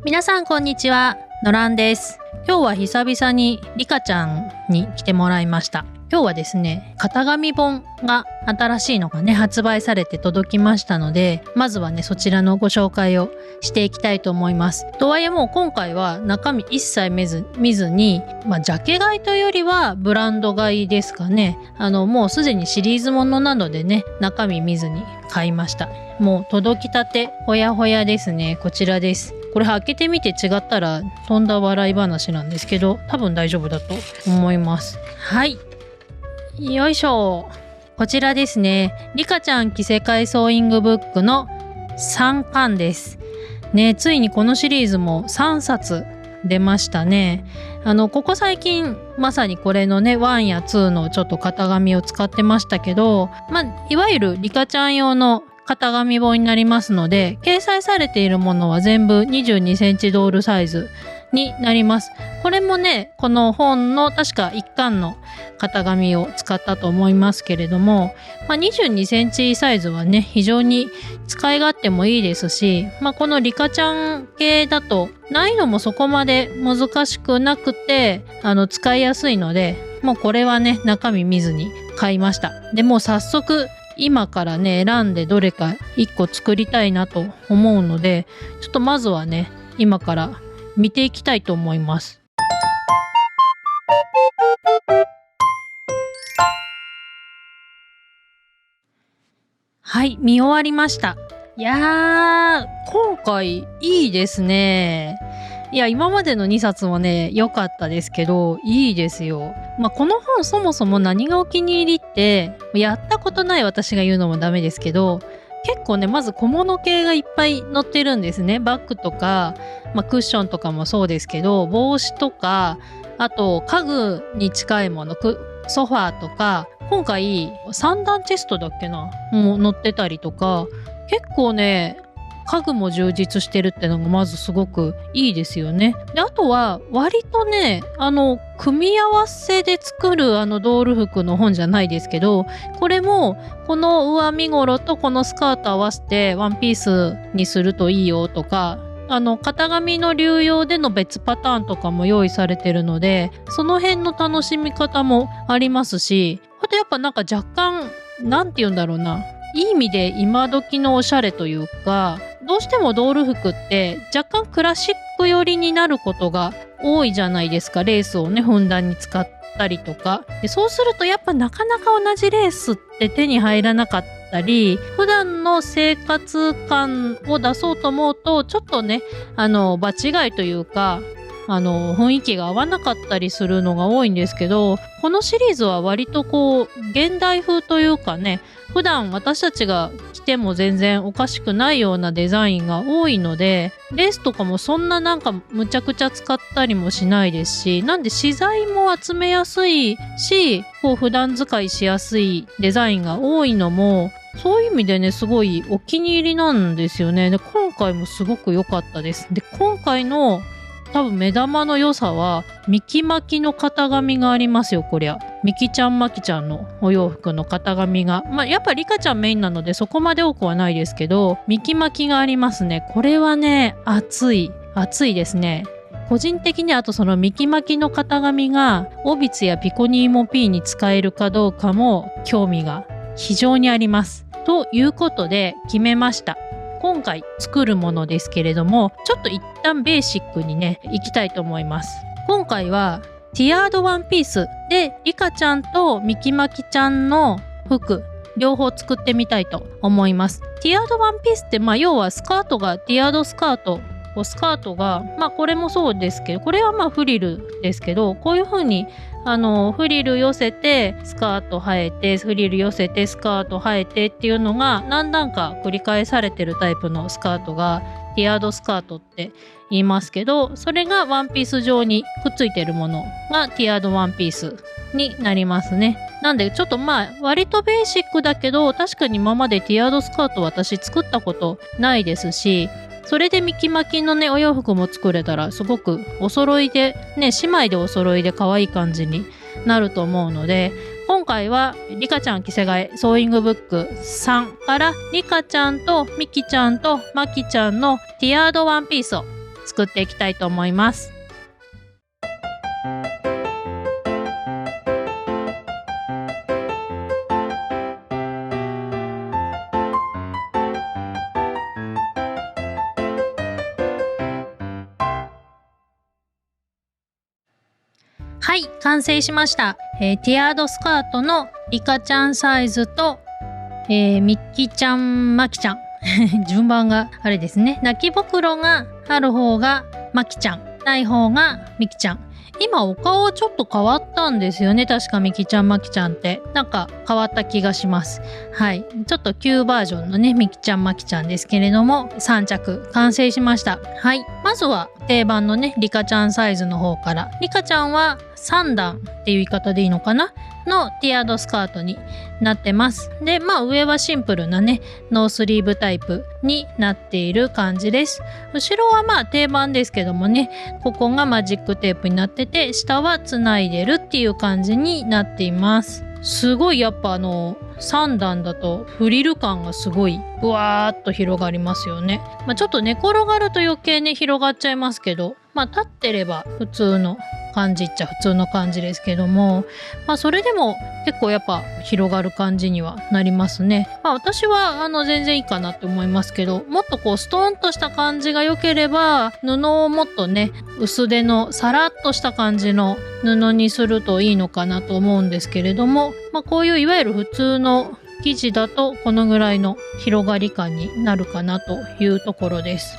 皆さんこんにちは、のらんです。今日は久々にリカちゃんに来てもらいました。今日はですね、型紙本が新しいのがね発売されて届きましたので、まずはねそちらのご紹介をしていきたいと思います。とはいえもう今回は中身一切見ずに、ジャケ買いというよりはブランド買いですかね。もうすでにシリーズものなのでね、中身見ずに買いました。もう届きたてほやほやですね。こちらです。これ開けてみて違ったらとんだ笑い話なんですけど、多分大丈夫だと思います。はい、よいしょ。こちらですね、リカちゃん着せ替えソーイングブックの3巻ですね。ついにこのシリーズも3冊出ましたね。ここ最近まさにこれのね1や2のちょっと型紙を使ってましたけど、いわゆるリカちゃん用の型紙本になりますので、掲載されているものは全部22センチドールサイズになります。これもね、この本の確か1巻の型紙を使ったと思いますけれども、22センチサイズはね、非常に使い勝手もいいですし、このリカちゃん系だと難易度もそこまで難しくなくて、使いやすいので、もうこれはね、中身見ずに買いました。でもう早速、今からね選んでどれか1個作りたいなと思うので、ちょっとまずはね今から見ていきたいと思います。はい、見終わりました。いやー、今回いいですね。いや、今までの2冊もね良かったですけど、いいですよ。この本そもそも何がお気に入りって、やったことない私が言うのもダメですけど、結構ねまず小物系がいっぱい載ってるんですね。バッグとか、クッションとかもそうですけど、帽子とか、あと家具に近いもの、ソファーとか、今回3段チェストだっけなもう載ってたりとか、結構ね家具も充実してるってのがまずすごくいいですよね。で、あとは割とね組み合わせで作るドール服の本じゃないですけど、これもこの上身頃とこのスカート合わせてワンピースにするといいよとか、型紙の流用での別パターンとかも用意されてるので、その辺の楽しみ方もありますし、あとやっぱ若干なんて言うんだろうな、いい意味で今時のおしゃれというか、どうしてもドール服って若干クラシック寄りになることが多いじゃないですか。レースをねふんだんに使ったりとかで、そうするとやっぱなかなか同じレースって手に入らなかったり、普段の生活感を出そうと思うとちょっとね場違いというか雰囲気が合わなかったりするのが多いんですけど、このシリーズは割と現代風というかね、普段私たちが着ても全然おかしくないようなデザインが多いので、レースとかもそんなむちゃくちゃ使ったりもしないですし、なんで資材も集めやすいし、普段使いしやすいデザインが多いのも、そういう意味でねすごいお気に入りなんですよね。で、今回もすごく良かったです。で、今回の多分目玉の良さはミキマキの型紙がありますよ。こりゃミキちゃんマキちゃんのお洋服の型紙が、やっぱリカちゃんメインなのでそこまで多くはないですけど、ミキマキがありますね。これはね熱いですね。個人的にあとそのミキマキの型紙がオビツやピコニーモ P に使えるかどうかも興味が非常にあります。ということで決めました。今回作るものですけれども、ちょっと一旦ベーシックにねいきたいと思います。今回はティアードワンピースでリカちゃんとミキマキちゃんの服両方作ってみたいと思います。ティアードワンピースって要はスカートがティアードスカート、スカートがこれもそうですけど、これはフリルですけど、こういう風にフリル寄せてスカート生えて、フリル寄せてスカート生えてっていうのが何段か繰り返されてるタイプのスカートがティアードスカートって言いますけど、それがワンピース状にくっついてるものがティアードワンピースになりますね。なんでちょっと割とベーシックだけど、確かに今までティアードスカート私作ったことないですし、それでミキマキのねお洋服も作れたらすごくお揃いでね、姉妹でお揃いで可愛い感じになると思うので、今回はリカちゃん着せ替えソーイングブック3からリカちゃんとミキちゃんとマキちゃんのティアードワンピースを作っていきたいと思います。はい、完成しました。ティアードスカートのリカちゃんサイズと、ミッキーちゃん、マキちゃん。順番があれですね。泣きぼくろがある方がマキちゃん、ない方がミキちゃん。今お顔ちょっと変わったんですよね。確かミキちゃん、マキちゃんってなんか変わった気がします。はい、ちょっと旧バージョンのねミキちゃん、マキちゃんですけれども、3着完成しました。はい、まずは定番のねリカちゃんサイズの方から。リカちゃんは3段っていう言い方でいいのかなのティアードスカートになってます。で、上はシンプルなねノースリーブタイプになっている感じです。後ろは定番ですけどもね、ここがマジックテープになってて、下はつないでるっていう感じになっています。すごいやっぱ3段だとフリル感がすごいブワーっと広がりますよね。ちょっと寝転がると余計ね広がっちゃいますけど、立ってれば普通の感じっちゃ普通の感じですけども、それでも結構やっぱ広がる感じにはなりますね。私は全然いいかなって思いますけど、もっとこうストーンとした感じが良ければ布をもっとね薄手のサラッとした感じの布にするといいのかなと思うんですけれども、こういういわゆる普通の生地だとこのぐらいの広がり感になるかなというところです。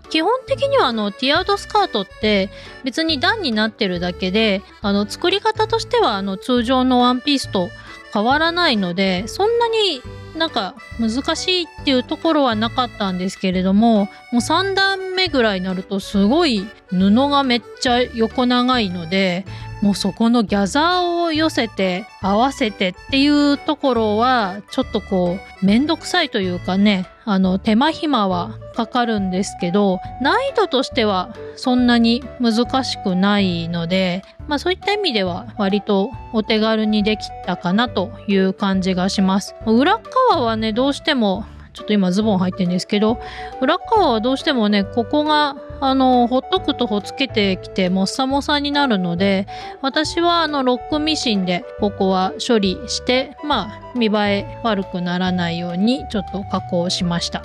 基本的にはティアードスカートって別に段になってるだけで作り方としては通常のワンピースと変わらないので、そんなになんか難しいっていうところはなかったんですけれども、もう3段目ぐらいになるとすごい布がめっちゃ横長いので、もうそこのギャザーを寄せて合わせてっていうところはちょっとこうめんどくさいというかね、手間暇はかかるんですけど、難易度としてはそんなに難しくないので、そういった意味では割とお手軽にできたかなという感じがします。裏側はねどうしてもちょっと今ズボン履いてるんですけど、裏側はどうしてもねここがほっとくとほつけてきてもっさもさになるので、私はロックミシンでここは処理して見栄え悪くならないようにちょっと加工しました。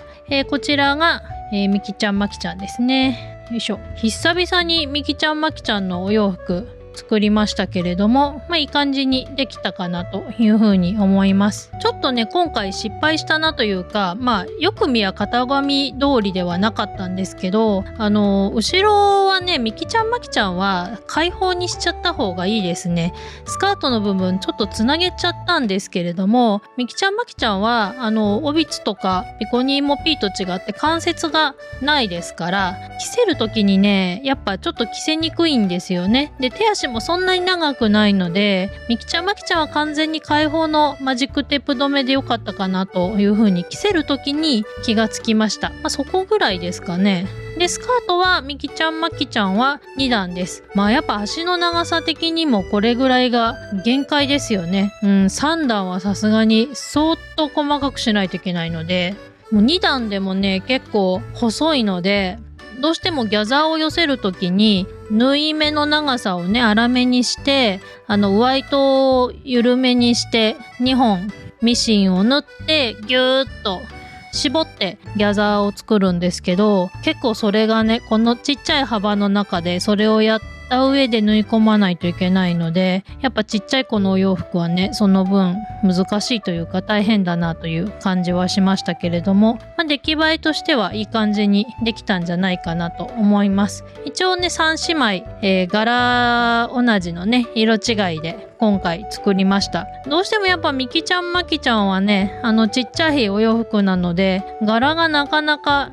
こちらが、ミキちゃんマキちゃんですね。よいしょ。久々にミキちゃんマキちゃんのお洋服作りましたけれども、いい感じにできたかなというふうに思います。ちょっとね今回失敗したなというか、よく見は型紙通りではなかったんですけど、後ろはねミキちゃんマキちゃんは開放にしちゃった方がいいですね。スカートの部分ちょっとつなげちゃったんですけれども、ミキちゃんマキちゃんはオビツとかピコニーモピーと違って関節がないですから、着せる時にねやっぱちょっと着せにくいんですよね。で手足もそんなに長くないので、ミキちゃんマキちゃんは完全に開放のマジックテープ止めでよかったかなというふうに着せる時に気がつきました。そこぐらいですかね。でスカートはミキちゃんマキちゃんは2段です。やっぱ足の長さ的にもこれぐらいが限界ですよね。3段はさすがに相当細かくしないといけないので、もう2段でもね結構細いので、どうしてもギャザーを寄せるときに縫い目の長さをね粗めにして、上糸を緩めにして2本ミシンを縫ってギューッと絞ってギャザーを作るんですけど、結構それがねこのちっちゃい幅の中でそれをやった上で縫い込まないといけないので、やっぱちっちゃい子のお洋服はねその分難しいというか大変だなという感じはしましたけれども、出来栄えとしてはいい感じにできたんじゃないかなと思います。一応ね3姉妹、柄同じのね色違いで今回作りました。どうしてもやっぱミキちゃんマキちゃんはねちっちゃいお洋服なので柄がなかなか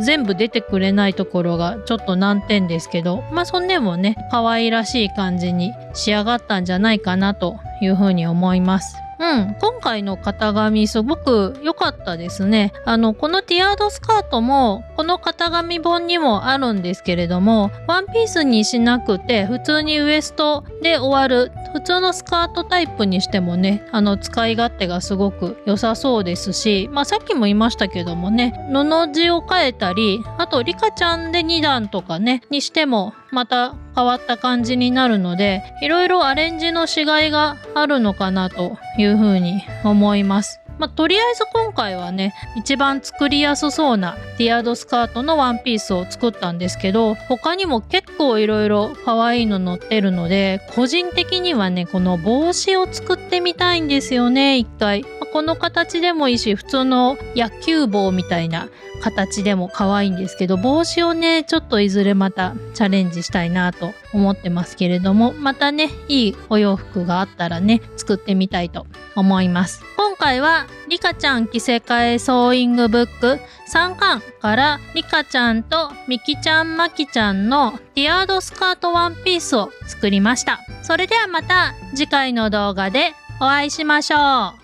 全部出てくれないところがちょっと難点ですけど、そんでもね可愛らしい感じに仕上がったんじゃないかなというふうに思います。今回の型紙すごく良かったですね。このティアードスカートもこの型紙本にもあるんですけれども、ワンピースにしなくて普通にウエストで終わる普通のスカートタイプにしてもね、使い勝手がすごく良さそうですし、さっきも言いましたけどもね、布地を変えたり、あとリカちゃんで2段とかねにしてもまた変わった感じになるので、いろいろアレンジのしがいがあるのかなというふうに思います。とりあえず今回はね、一番作りやすそうなティアードスカートのワンピースを作ったんですけど、他にも結構いろいろ可愛いの載ってるので、個人的にはね、この帽子を作ってみたいんですよね、一回。この形でもいいし、普通の野球帽みたいな形でも可愛いんですけど、帽子をね、ちょっといずれまたチャレンジしたいなと思ってますけれども、またね、いいお洋服があったらね、作ってみたいと思います。今回はリカちゃん着せ替えソーイングブック3巻からリカちゃんとミキちゃんマキちゃんのティアードスカートワンピースを作りました。それではまた次回の動画でお会いしましょう。